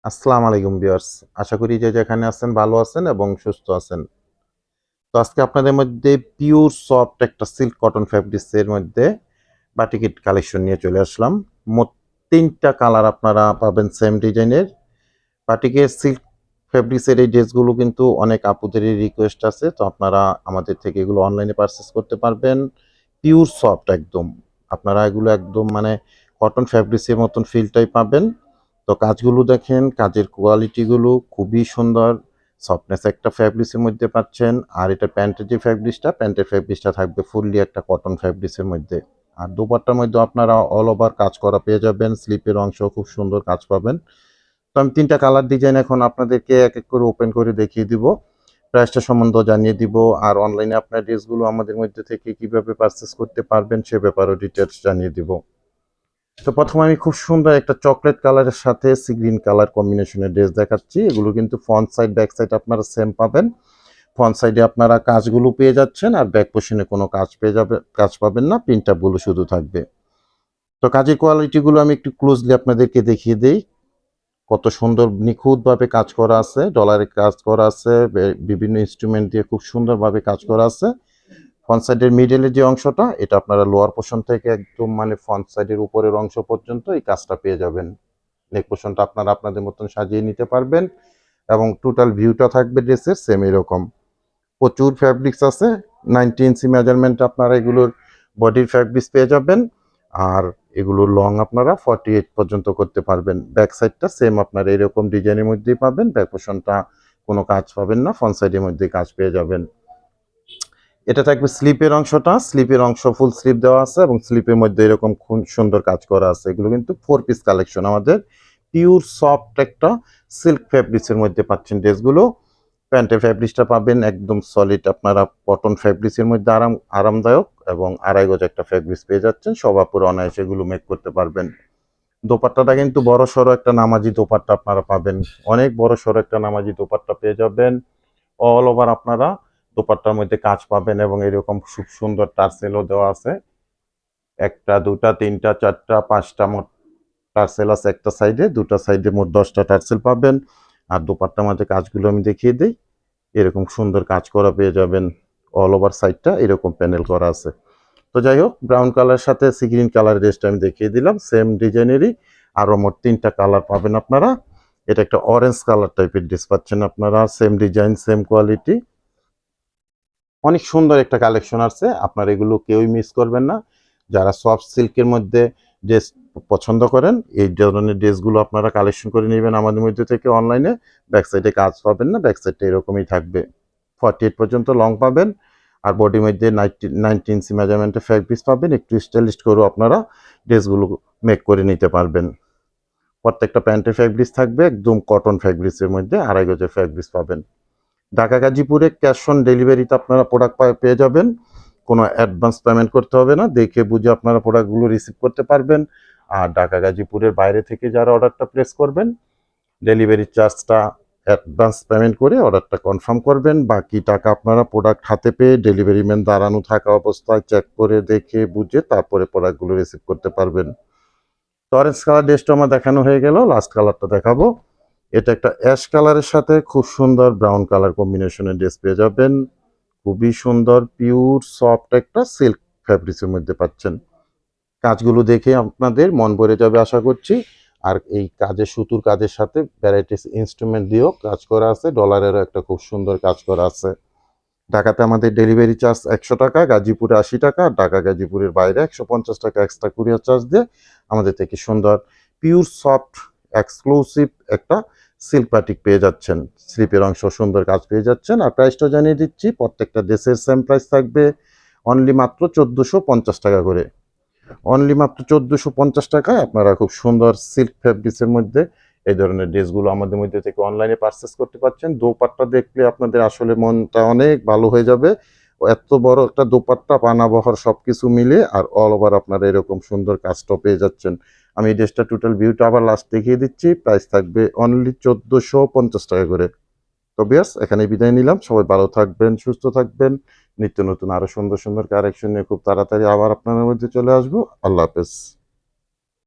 আসসালামু আলাইকুম ভিউয়ার্স। আশা করি যে যেখানে আছেন ভালো আছেন এবং সুস্থ আছেন। তো আজকে আপনাদের মধ্যে পিওর সফট একটা সিল্ক কটন ফেব্রিক্স এর মধ্যে বাটিকের কালেকশন নিয়ে চলে আসলাম। মোট ৩ টা কালার আপনারা পাবেন সেম ডিজাইনের। বাটিকের সিল্ক ফেব্রিক্স এর এই ড্রেসগুলো কিন্তু অনেক আপুদেরই রিকোয়েস্ট আছে। তো আপনারা আমাদের থেকে এগুলো অনলাইনে পারচেজ করতে পারবেন। পিওর সফট একদম। আপনারা এগুলো একদম মানে কটন ফেব্রিক্স এর মতন ফিলটাই পাবেন। তো কাজগুলো দেখেন, কাজের কোয়ালিটিগুলো খুবই সুন্দর। সফটনেস একটা ফ্যাব্রিক্সের মধ্যে পাচ্ছেন। আর এটা প্যান্টের যে ফ্যাব্রিক্সটা, প্যান্টের ফ্যাব্রিক্সটা থাকবে ফুললি একটা কটন ফ্যাব্রিক্সের মধ্যে। আর দোপাট্টার মধ্যে আপনারা অল ওভার কাজ করা পেয়ে যাবেন। স্লিপের অংশ খুব সুন্দর কাজ পাবেন। তো আমি ৩ টা কালার ডিজাইন এখন আপনাদেরকে এক, এক করে ওপেন করে দেখিয়ে দিব। প্রাইসটা সম্বন্ধেও জানিয়ে দিব। আর অনলাইনে আপনার ড্রেসগুলো আমাদের মধ্যে থেকে কিভাবে পারচেজ করতে পারবেন সে ব্যাপারেও ডিটেইলস জানিয়ে দিব। তো প্রথমে আমি খুব সুন্দর একটা চকলেট কালারের সাথে সি গ্রিন কালার কম্বিনেশনের ড্রেস দেখাচ্ছি। এগুলো কিন্তু ফ্রন্ট সাইড ব্যাক সাইড আপনারা সেম পাবেন। ফ্রন্ট সাইডে আপনারা কাজগুলো পেয়ে যাচ্ছেন আর ব্যাক পোর্শনে কোনো কাজ পাবেন না, প্রিন্টআপ গুলো শুধু থাকবে। তো কাজের কোয়ালিটিগুলো আমি একটু ক্লোজলি আপনাদেরকে দেখিয়ে দেই। কত সুন্দর নিখুঁতভাবে কাজ করা আছে, ডলারের কাজ করা আছে, বিভিন্ন ইনস্ট্রুমেন্ট দিয়ে খুব সুন্দরভাবে কাজ করা আছে। ফ্রন্ট সাইডের মিডলের যে অংশটা, এটা আপনারা লোয়ার পোর্শন থেকে একদম মানে ফ্রন্ট সাইডের উপরের অংশ পর্যন্ত এই কাজটা পেয়ে যাবেন। নেক পোর্শনটা আপনারা আপনাদের মতন সাজিয়ে নিতে পারবেন এবং টোটাল ভিউটা থাকবে ড্রেসের সেম এরকম। প্রচুর ফ্যাব্রিক্স আছে। 90 ইঞ্চি মেজারমেন্ট আপনারা এগুলোর বডির ফ্যাব্রিক্স পেয়ে যাবেন। আর এগুলোর লং আপনারা 48 পর্যন্ত করতে পারবেন। ব্যাক সাইডটা সেম আপনারা এরকম ডিজাইনের মধ্যেই পাবেন। ব্যাক পোর্শনটা কোনো কাজ পাবেন না, ফ্রন্ট সাইডের মধ্যে কাজ পেয়ে যাবেন। এটা থাকবে স্লিপের অংশটা। স্লিপের অংশ ফুল স্লিপ দেওয়া আছে এবং স্লিপের মধ্যে এরকম খুব সুন্দর কাজ করা আছে। এগুলো কিন্তু 4 পিস কালেকশন আমাদের। পিওর সফট একটা সিল্ক ফ্যাব্রিক্সের মধ্যে পাচ্ছেন ড্রেসগুলো। প্যান্টের ফ্যাব্রিক্সটা পাবেন একদম সলিড আপনারা কটন ফ্যাব্রিক্সের মধ্যে আরামদায়ক এবং আড়াই গজ একটা ফ্যাব্রিক্স পেয়ে যাচ্ছেন। সব আপুরা অনায়াসে এগুলো মেক করতে পারবেন। দোপাট্টাটা কিন্তু বড় সড়ো একটা নামাজি দোপাট্টা আপনারা পাবেন। অনেক বড় সড়ো একটা নামাজি দোপাট্টা পেয়ে যাবেন। অল ওভার আপনারা দোপাট্টার মধ্যে কাজ পাবেন এবং এরকম খুব সুন্দর টার্সেলও দেওয়া আছে। একটা, দুটা, তিনটা, চারটা, পাঁচটা মোট টার্সেল আছে একটা সাইডে। দুটা সাইডে মোট 10টা টার্সেল পাবেন। আর দোপাট্টার মধ্যে কাজগুলো আমি দেখিয়ে দিই। এরকম সুন্দর কাজ করা পেয়ে যাবেন। অল ওভার সাইডটা এরকম প্যানেল করা আছে। তো যাই হোক, ব্রাউন কালারের সাথে সি গ্রিন কালার ড্রেসটা আমি দেখিয়ে দিলাম সেম ডিজাইনেরই। আরও মোট 3টা কালার পাবেন আপনারা। এটা একটা অরেঞ্জ কালার টাইপের ড্রেস পাচ্ছেন আপনারা, সেম ডিজাইন সেম কোয়ালিটি। অনেক সুন্দর একটা কালেকশন আছে, আপনারা এগুলো কেউই মিস করবেন না। যারা সফট সিল্কের মধ্যে ড্রেস পছন্দ করেন এই ধরনের ড্রেসগুলো আপনারা কালেকশন করে নেবেন আমাদের মধ্যে থেকে অনলাইনে। ব্যাক সাইডে কাজ পাবেন না, ব্যাক সাইডটা এরকমই থাকবে। 48 পর্যন্ত লং পাবেন। আর বডির মধ্যে 90 ইঞ্চি মেজারমেন্টের ফ্যাব্রিক্স পাবেন। একটু স্টাইলিশ করেও আপনারা ড্রেসগুলো মেক করে নিতে পারবেন। প্রত্যেকটা প্যান্টের ফ্যাব্রিক্স থাকবে একদম কটন ফ্যাব্রিক্সের মধ্যে, আড়াই গজের ফ্যাব্রিক্স পাবেন। ঢাকা গাজীপুরে ক্যাশ অন ডেলিভারিতে আপনারা প্রোডাক্ট পেয়ে যাবেন। কোনো অ্যাডভান্স পেমেন্ট করতে হবে না, দেখে বুঝে আপনারা প্রোডাক্টগুলো রিসিভ করতে পারবেন। আর ঢাকা গাজীপুরের বাইরে থেকে যারা অর্ডারটা প্লেস করবেন, ডেলিভারি চার্জটা অ্যাডভান্স পেমেন্ট করে অর্ডারটা কনফার্ম করবেন। বাকি টাকা আপনারা প্রোডাক্ট হাতে পেয়ে ডেলিভারি ম্যান দাঁড়ানো থাকা অবস্থায় চেক করে দেখে বুঝে তারপরে প্রোডাক্টগুলো রিসিভ করতে পারবেন। তো অরেঞ্জ কালার ড্রেসটা আমার দেখানো হয়ে গেল, লাস্ট কালারটা দেখাবো। এটা একটা অ্যাশ কালারের সাথে খুব সুন্দর ব্রাউন কালার কম্বিনেশনের ড্রেস পেয়ে যাবেন। খুবই সুন্দর পিওর সফট একটা সিল্ক ফ্যাব্রিক্সের মধ্যে পাচ্ছেন। কাজগুলো দেখে আপনাদের মন ভরে যাবে আশা করছি। আর এই কাজের সুতুর কাজের সাথে ভ্যারাইটিস ইনস্ট্রুমেন্ট দিয়েও কাজ করা আছে। ডলারেরও একটা খুব সুন্দর কাজ করা আছে। ঢাকাতে আমাদের ডেলিভারি চার্জ 100 টাকা, গাজীপুরে 80 টাকা, ঢাকা গাজীপুরের বাইরে 150 টাকা এক্সট্রা কুরিয়ার চার্জ দিয়ে আমাদের থেকে সুন্দর পিওর সফট এক্সক্লুসিভ একটা সিল্ক বাটিক পেয়ে যাচ্ছেন। স্লিপের অংশ সুন্দর কাজ পেয়ে যাচ্ছেন। আর প্রাইসটা জানিয়ে দিচ্ছি, প্রত্যেকটা ড্রেসের সেম প্রাইস থাকবে। অনলি মাত্র 1450 টাকা করে। অনলি মাত্র 1450 টাকায় আপনারা খুব সুন্দর সিল্ক ফ্যাব্রিক্সের মধ্যে এই ধরনের ড্রেসগুলো আমাদের মধ্যে থেকে অনলাইনে পারচেস করতে পারছেন। দোপাট্টা দেখলে আপনাদের আসলে মনটা অনেক ভালো হয়ে যাবে। এত বড় একটা দোপাট্টা, পানা বহর সবকিছু মিলে আর অল ওভার আপনারা এরকম সুন্দর কাজটা পেয়ে যাচ্ছেন। আমি এই ড্রেসটা টোটাল ভিউটা আবার লাস্ট দেখিয়ে দিচ্ছি। প্রাইস থাকবে অনলি 1450 টাকা করে। তো বিয়ার্স, এখানে বিদায় নিলাম। সবাই ভালো থাকবেন, সুস্থ থাকবেন। নিত্য নতুন আরো সুন্দর সুন্দর কালেকশন নিয়ে খুব তাড়াতাড়ি আবার আপনাদের মধ্যে চলে আসবো। আল্লাহ হাফেজ।